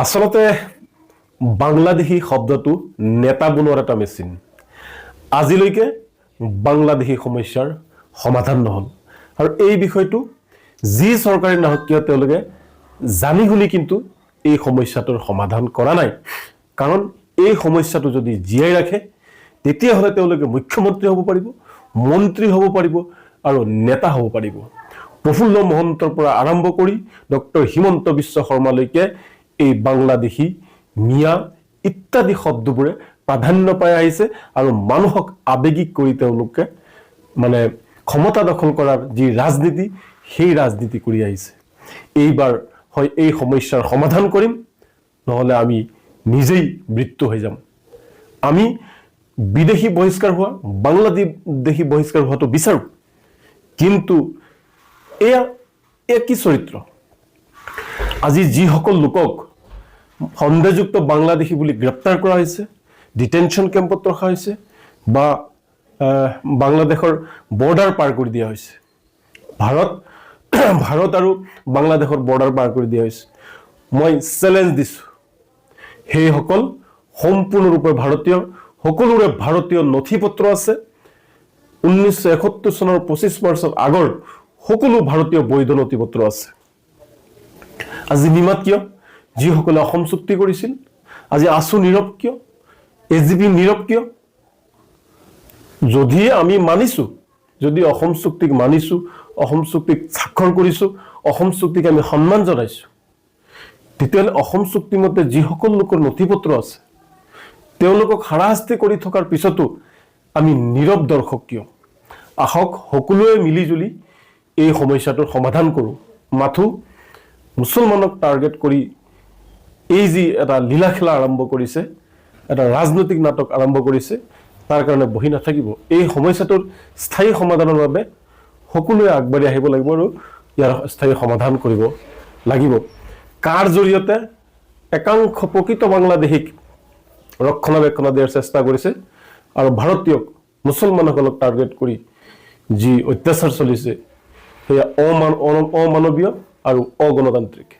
আসলতে বাংলাদেশী শব্দটো নেতা বনোৱাৰ এটা মেচিন। আজিলৈকে বাংলাদেশী সমস্যাৰ সমাধান নহল আৰু এই বিষয়টো যি চৰকাৰী নহওক কিয় তেওঁলোকে জানি শুনি কিন্তু এই সমস্যাটোৰ সমাধান কৰা নাই। কাৰণ এই সমস্যাটো যদি জীয়াই ৰাখে তেতিয়াহ'লে তেওঁলোকে মুখ্যমন্ত্ৰী হ'ব পাৰিব, মন্ত্ৰী হ'ব পাৰিব আৰু নেতা হ'ব পাৰিব। প্ৰফুল্ল মহন্তৰ পৰা আৰম্ভ কৰি ডক্টৰ হিমন্ত বিশ্ব শৰ্মালৈকে এই বাংলাদেশী মিয়া ইত্যাদি শব্দবোৰে প্ৰাধান্য পাই আহিছে আৰু মানুহক আবেগিক কৰি তেওঁলোকে মানে ক্ষমতা দখল কৰাৰ যি ৰাজনীতি সেই ৰাজনীতি কৰি আহিছে। এইবাৰ হয় এই সমস্যাৰ সমাধান কৰিম, নহলে আমি নিজেই মৃত্যু হৈ যাম। আমি বিদেশী বহিষ্কাৰ হোৱা, বাংলাদেশী বহিষ্কাৰ হোৱাটো বিচাৰো, কিন্তু এয়া কি চৰিত্ৰ? আজি যিসকল লোকক সন্দেহযুক্ত বাংলাদেশী বুলি গ্ৰেপ্তাৰ কৰা হৈছে, ডিটেনশ্যন কেম্পত ৰখা হৈছে বা বাংলাদেশৰ বৰ্ডাৰ পাৰ কৰি দিয়া হৈছে, ভাৰত আৰু বাংলাদেশৰ বৰ্ডাৰ পাৰ কৰি দিয়া হৈছে, মই চেলেঞ্জ দিছোঁ সেইসকল সম্পূৰ্ণৰূপে ভাৰতীয়, সকলোৰে ভাৰতীয় নথি পত্ৰ আছে। 1971 চনৰ 25 মাৰ্চৰ আগৰ সকলো ভাৰতীয় বৈধ নথি পত্ৰ আছে। আজি নিমাত কিয়? যিসকলে অসম চুক্তি কৰিছিল। আজি আছু নীৰৱ কিয়? এজিপি নীৰৱ কিয়? যদি আমি মানিছো, যদি অসম চুক্তিক মানিছো, অসম চুক্তিক স্বাক্ষৰ কৰিছো, অসম চুক্তিক আমি সন্মান জনাইছো, তেতিয়াহ'লে অসম চুক্তি মতে যিসকল লোকৰ নথি পত্ৰ আছে তেওঁলোকক হাৰাশাস্তি কৰি থকাৰ পিছতো আমি নীৰৱ দৰ্শক কিয়? আহক সকলোৱে মিলি জুলি এই সমস্যাটোৰ সমাধান কৰোঁ। মাথো মুছলমানক টাৰ্গেট কৰি এই যি এটা লীলা খেলা আৰম্ভ কৰিছে, এটা ৰাজনৈতিক নাটক আৰম্ভ কৰিছে, তাৰ কাৰণে বহি নাথাকিব। এই সমস্যাটোৰ স্থায়ী সমাধানৰ বাবে সকলোৱে আগবাঢ়ি আহিব লাগিব আৰু ইয়াৰ স্থায়ী সমাধান কৰিব লাগিব। কাৰ জৰিয়তে? একাংশ প্ৰকৃত বাংলাদেশীক ৰক্ষণাবেক্ষণ দিয়াৰ চেষ্টা কৰিছে আৰু ভাৰতীয় মুছলমানসকলক টাৰ্গেট কৰি যি অত্যাচাৰ চলিছে সেয়া অমানৱীয় আৰু অগণতান্ত্ৰিক।